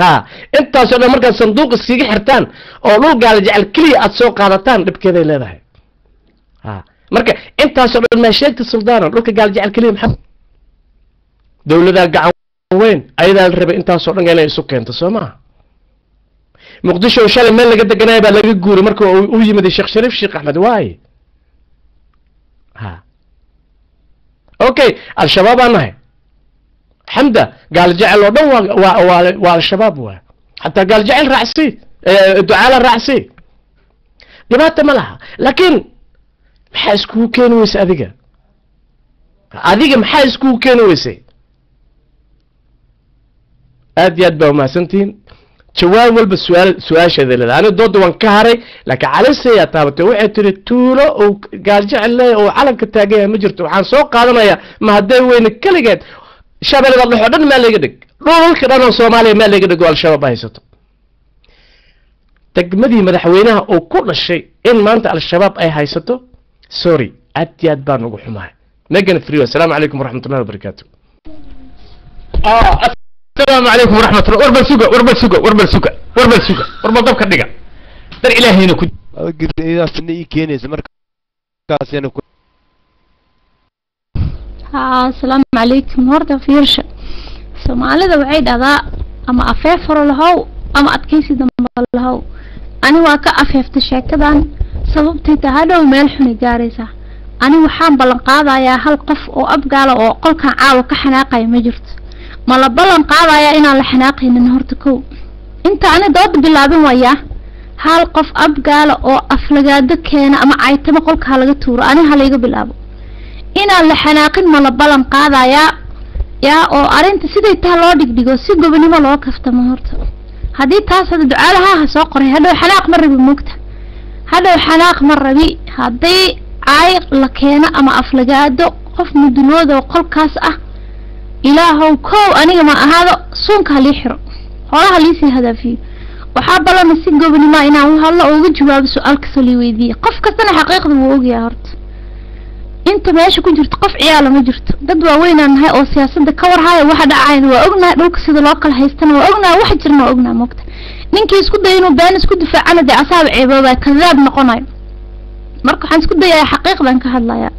ها انت سوى مركز صندوق السيجي حرتان او لو قال جعل كلي اتسوق قادتان دب كذا لهي ها مركز انت سوى ما شيكت السلطان لو قال جعل كلي محمد دولة قاعد وين ايضا الربا انت سوى قال يسوق انت سوما مقدشو وشال مال لقد جنايبه لقى جوري مركو ويمد الشيخ شريف الشيخ احمد واي ها اوكي الشباب انا حمده قال جعل ودو والشباب هو حتى قال جعل رأسي دعاء الرأسي لماذا ملها لكن محاسكو كانوا يس أذيك محاسكو كانوا يس أديت بوما سنتين جواب سؤال شذي لله أنا ضد وانكهري لكن على السيا تابته وعيت التولو وقال جعل له وعلم كتاجيه مجرته وحن سوق هذا ما هدي وين الكلجات شباب الله حدن ما لقدك روح كده الصومالي ما لقدك والشباب هيسته تجمدي مدحوينها وكل شيء إن ما أنت على الشباب أي هيسته سوري أتياد بانو حماه نجن فريو السلام عليكم ورحمة الله وبركاته السلام عليكم ورحمة الله وربل سوق ضبك الدقة در إلهي نكون أقول إذا فني كيني زمرك كاسي أنا السلام عليكم هورتا فيرشة سوماليدا waxay dhadaa ama afeefar lahaw ama adkaysi dambe lahaw ani waa ka afeefta sheekadan sababtay tahay hadhow meel xun gaaraysa ani waxaan ballan qaadayaa hal qof oo abgaala oo qolkan caawa ka xanaaqay ma jirto ma la ballan qaadayaa inaan la xanaaqaynin horta kow inta ani dood bilaabin waya hal qof abgaala oo aflagaado keena ama aytama qolka laga tuuro ani halayga bilaabo inaan la xanaaqin ma la ballan qaadayaa yaa oo arinta sidii taa loo dhigdhigo si gobonimo loo kaftamo horta haddii taas hada ducaalaha soo qoray hadhow xanaaq ma rabi moogta hadhow xanaaq ma rabi haddii ay la keeno ama aflagaado qof mudunooda oo qolkaas ah ilaahow kow aniga ma ahaado suunka halii xiro xoolaha liisii hadaafiyo waxaa balana si gobonimo inaan u hadlo oo uga jawaabo su-aal kastoo lii weydiiye qof kastana xaqiiqda wuu ogyahay horta inta meesha ku jirto qof ciyaala ma jirto dad waaweyn aan nahay oo siyaasadda ka warhayo waxa dhacayna waa ognahay dhulka sida loo kala haystana waa ognahay wax jirna waa ognahay moogta ninkii isku day inuu been isku difaacana dee asaab ceebooba kadaab noqonayo marka waxaan isku dayayaa xaqiiqdan ka hadlayaa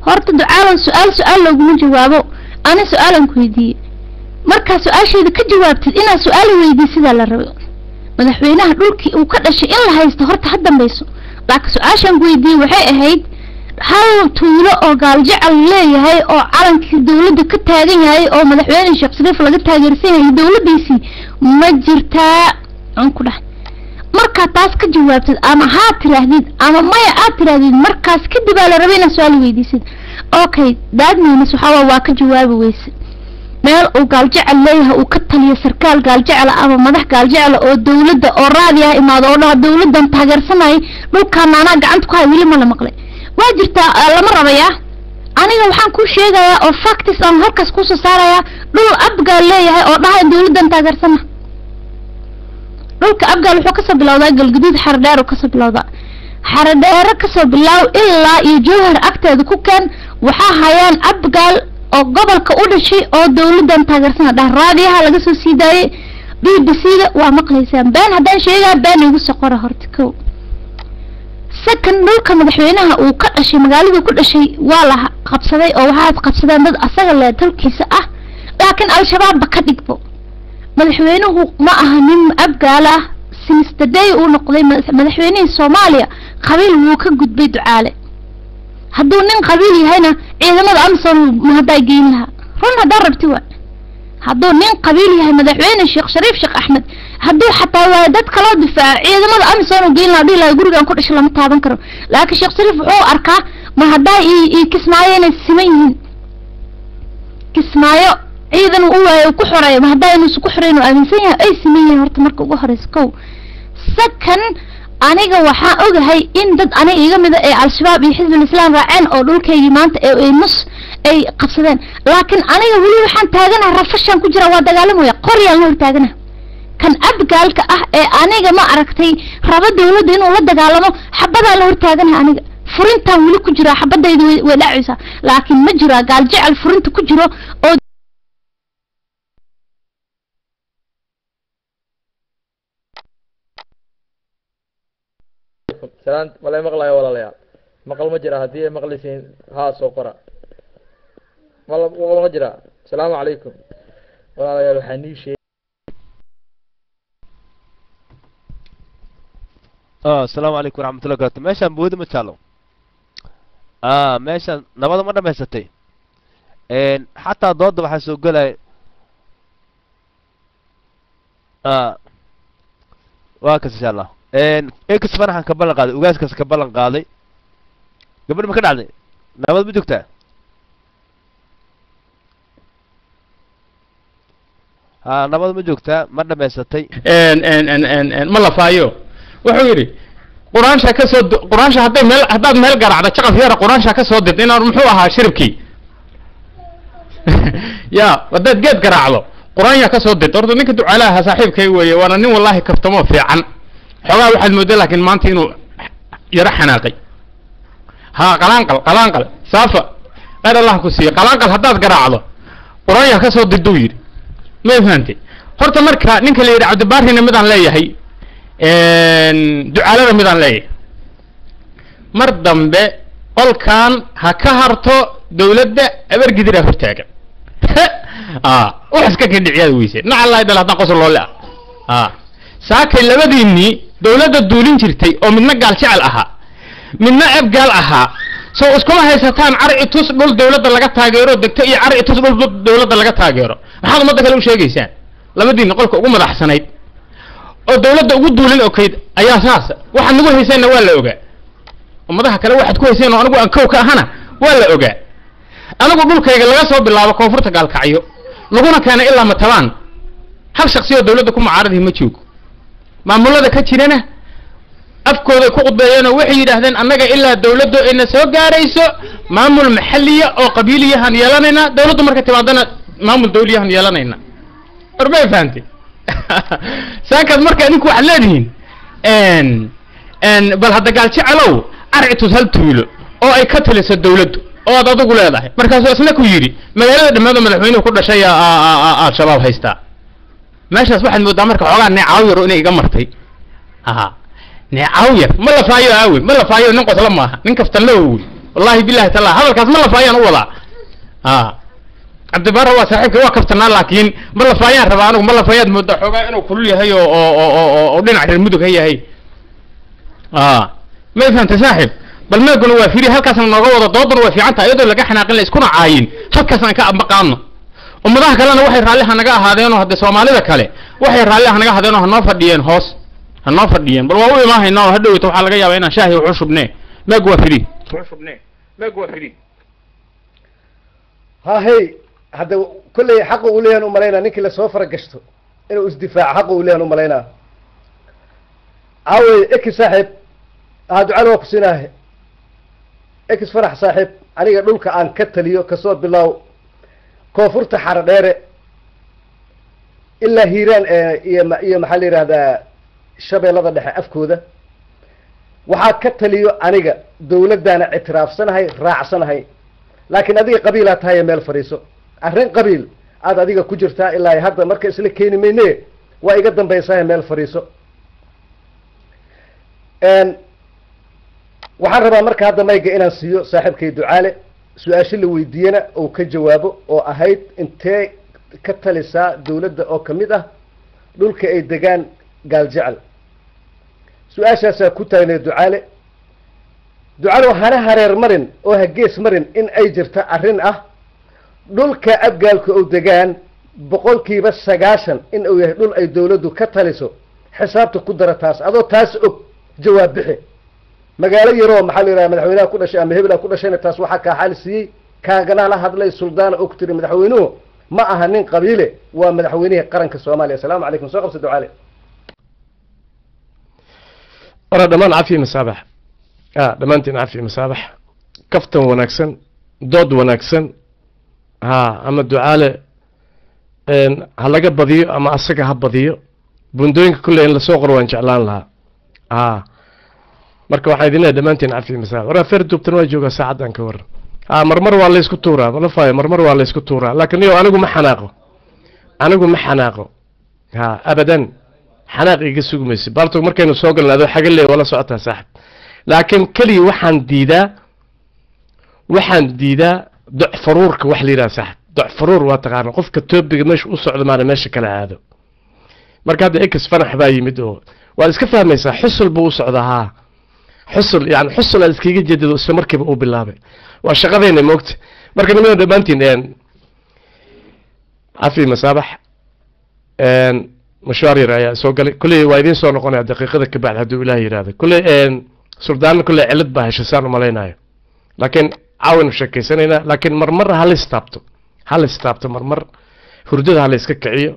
horta ducaalan su-aal looguma jawaabo ana su-aalan ku weydiiyey markaa su-aasheeda ka jawaabtid inaad su-aal weydiiy sidaa la rabo madaxweynaha dhulkii uu ka dhashay in la haysto horta ha dambayso laakiin su-aashaan ku weydiiyey waxay ahayd hal tuulo oo gaaljecel leeyahay oo calankii dawladda ka taagan yahay oo madaxweyne sheekh shariif laga taageersan yahay dawladdiisii ma jirtaa aan ku dhahay markaa taas ka jawaabtid ama haa tiraahdid ama maya aad tiraahdid markaas kadib aa la rabay inaad su-aal weydiisid okay daadmiinas waxaa waa ka jawaabi weyse meel uu gaaljecel leeyahay uu ka taliyo sarkaal gaaljecela ama madax gaaljecela oo dawladda oo raadi ah imaado oo dhaha dawladdan taageersanayay dhulkaan anaa gacanta ku hay weli ma la maqlay waa jirtaa lama rabayaa aniga waxaan ku sheegayaa oo factis aan halkaas ku soo saarayaa dhul abgaal leeyahay oo dhaha in dawladdan taageersana dhulka abgaal wuxuu kasoo bilowdaa galguduud xaradheero kasoo bilowdaa xaradheero kasoo bilaaw ilaa iyo jowhar agteeda ku keen waxaa hayaan abgaal oo gobolka u dhashay oo dawladdan taageersana dhaha raadiyaha laga soo sii daayay BBC-da waa maqlaysaan been haddaan sheegaa been igu soo qora horta kow sakan dhulka madaxweynaha uu ka dhashay magaalada ku dhashay waa la qabsaday oo waxaad qabsadeen dad asaga le dalkiisa ah laakiin al-shabaabba ka dhigbo madaxweynuhu ma aha nin abgaal ah since the day uu noqday madaxweynihii Soomaaliya qabiil wuu ka gudbay ducaale hadduu nin qabiil yahayna ciidamada amsan ma haday geyn lahaa run hadaa rabti waa hadduu nin qabiil yahay madaxweyne sheekh shariif sheekh axmed hadduu xataa waa dad kala difaac ciidamada amsan geyn lahaa dhilaa gurigan ku dhashay lama taaban karo laakiin sheekh shariif wuxuu arkaa ma haday kismaayo inay siman yihiin kismaayo ciidan uu waayo ku xoreeyo ma haday inuu isku xoreeyno aaminsan yahay ay siman yihiin horta marka ugu horeyso kow sakan aniga waxaan ogahay in dad aniga iga mid ah ee al-shabaab iyo xisbul islaam raaceen oo dhulkayga maanta ay nus ay qabsadeen laakiin aniga wali waxaan taaganahay rafashan ku jira waa dagaalamaya qoryaan la taaganahay kan abgaalka ah ee aniga ma aragtay raba dawladda inuu la dagaalamo xabada la hortaaganahay aniga furintan wali ku jira xabadaydu way dhacaysaa laakiin ma jira gaal jecel furinta ku jiro oo سلام ولا مقلا ولا لا مقل مجرى هدي مقلسين ها سوقرا والله مجرى السلام عليكم ولا يا الحنيشي السلام عليكم ورحمة الله وبركاته ماشان بود ما تشالو ماشان نبض مرة ما ستي حتى ضد وحسوا قلي واكس إن شاء الله إكس فرحا كبلن قاضي وجاز كبلن قاضي قبل ما كان عادي نبض بدكته نبض بدكته مرة ما ستي ان ما لا فايو wuxuu yiri quraansha ka soo quraansha hadaad meel garacda jaqaf yar quraansha ka soo did inaan muxuu ahaa shiribkii ya wadaad geed garacdo quraanya ka soo did horta ninka ducaalaha saaxiibkay weeye waana nin wallahi kaftamo fiican xogaa waxaad moodaa laakiin maanta inuu yara xanaaqay ha qalaanqal saafa qad Allah ku siiyo qalaanqal hadaad garacdo quraanya ka soo did uu yiri ma fahanti horta marka ninka la yiraahdo Cabdibaarina midaan leeyahay ducaalada midaan leeyahay mar dambe qolkan ha ka harto dawladda abargidira hortaagan wax iska ka dhiciyaad weyse nacallahay dal hadan qosol loo leeyahay saakay labadiinni dawladda duulin jirtay oo midna gaal jecel ahaa midna abgaal ahaa soo iskuma haysataan arci tus dhul dawladda laga taageero degto iyo arci tus dhul dawladda laga taageero maxaad umada kale u sheegaysaan labadiinni qolka ugu madaxsanayd oo dawladda ugu duulin okeyd ayaa saas waxa nagu haysayna waa la ogaa umadaha kale waxaad ku hayseen oo anigu aan kow ka ahana waa la ogaa anigu dhulkayga laga soo bilaabo koonfurta gaalkacyo laguna keenay ilaa Matabaan hal shakhsi oo dawladda ku mucaarad ma joogo maamulada ka jirana afkooda ku qudbeeyeen oo waxay yiraahdeen annaga ilaa dawladdu ina soo gaarayso maamul maxalliya oo qabiiliyahan yeelanayna dawladdu marka timaadana maamul dawliyahan yeelanayna arbay fahanti saakad marka idinku waxa leedihiin bal hadda gaal jecalow arcitu hal tuulo oo ay ka taliso dawladdu oo aad adigu leedahay markaas isna ku yiri magaalada dhamaado madaxweynuhu ku dhashay shabaab haysta meeshaas waxaad moodaa marka xogaa neecaw yar inay iga martay neecaw yar ma la faayo aawe ma la faayo nin qosla maaha nin kaftan la oowi wallahi billahi taala hadalkaas ma la faayaan u wadaa Cabdibaar waa saaxiibka waa kaftanaa laakiin ma la faayaan rabaa anigu ma la faayaad moodaa xogaa inuu kulul yahay oo dhinac reer mudug yahay ma fahantay saaxiib bal meeguna waa fiiri halkaasna nooga wada doodana waa fiican tahay iyadoo laga xanaaqin la iskuna caayin halkaasna ka maqaano ummadaha kalena waxay raalli naga ahaadeen oo hadda Soomaalida kale waxay raalli naga ahaadeen oo noo fadhiyeen hoos noo fadhiyeen bal waa u imaahaynaa oo hadhow waxa laga yaabaa inaan shaahi u shubnee meeg waa fiiri ha hey hadda kulli xaq uu leeyahay umalayna ninkii la soo faragashto inuu isdifaac xaq uu leeyahay umalayna aaway ek saaxib aad ducalo ku sinaahay ek farax saaxib aniga dhulka aan ka taliyo ka soo bilow koonfurta xara dheere ilaa hiiraan iyo maxaa la yiraahdaa shabeellada dhexe afkooda waxaa ka taliyo aniga dawladdaana ictiraafsanahay raacsanahay laakiin adiga qabiilaa tahay meel fariiso arrin qabiil aad adiga ku jirtaa ilaa hadda marka isla keeni mayne waa iga dambaysaa meel fariiso waxaan rabaa marka hadda mayga inaan siiyo saaxiibkay ducaale su-aasho la weydiiyana oo ka jawaabo oo ahayd intee ka talisaa dawladda oo kamid ah dhulka ay degaan gaal jecel su-aashaasaa ku taagnay ducaale hana hareer marin oo ha gees marin in ay jirta arrin ah dhulka abgaalka oo degaan 90% in uu yahay dhul ay dawladdu ka taliso xisaabta ku dara taas adoo taas og jawaab bixi magaalo yaroo maxaa la yiraahdaa madaxweynaha ku dhashay ama hebel ku dhashayna taas waxa ka xalisiyay kaagana la hadlay suldaan og tiri madaxweynuhu ma aha nin qabiile waa madaxweynaha qaranka Soomaaliya salaamu alaykum soo qabso ducaale ora dhamaan cafi masaabax dhamaantiin cafi masaabax kaftan wanaagsan dood wanaagsan ama ducaale ha laga badiyo ama asaga ha badiyo bundooyinka kulle in la soo qoro waan jeclaan lahaa marka waxaa idin leeyahay dhamaantiin cafi masaabax ora fer dubtan waa joogaa saacadan ka waran marmar waa la isku tuuraa ma la faayo marmar waa la isku tuuraa laakiin iyo anigu ma xanaaqo abadan xanaaq iga sugmaysi balto markaynu soo galnaado xaga leey wala socotaa saaxib laakiin kaliya waxaan diidaa doc faruurka wax la yidhaha sax doc faruur waa taqaana qofka toobiga meesha u socdo maana meesha kala aado marka hadda ekas fanax baa yimid oo waad iska fahmaysaa xusul buu u socdaa haa xusul yani xusul aad iskaga jeedido isla markiiba uu bilaabay waa shaqadayna moogta marka nimanka dhammaantiin cafi masaabax مشوار يا سوقلي كل وايدين سو نقونيا دقيقه كبعد هدو الله يراده كل سلطان كل علد باه شسان مالينايو لكن عاون شكيسنينا لكن مرمر هل استابتو مرمر هردده هل اسك كعيو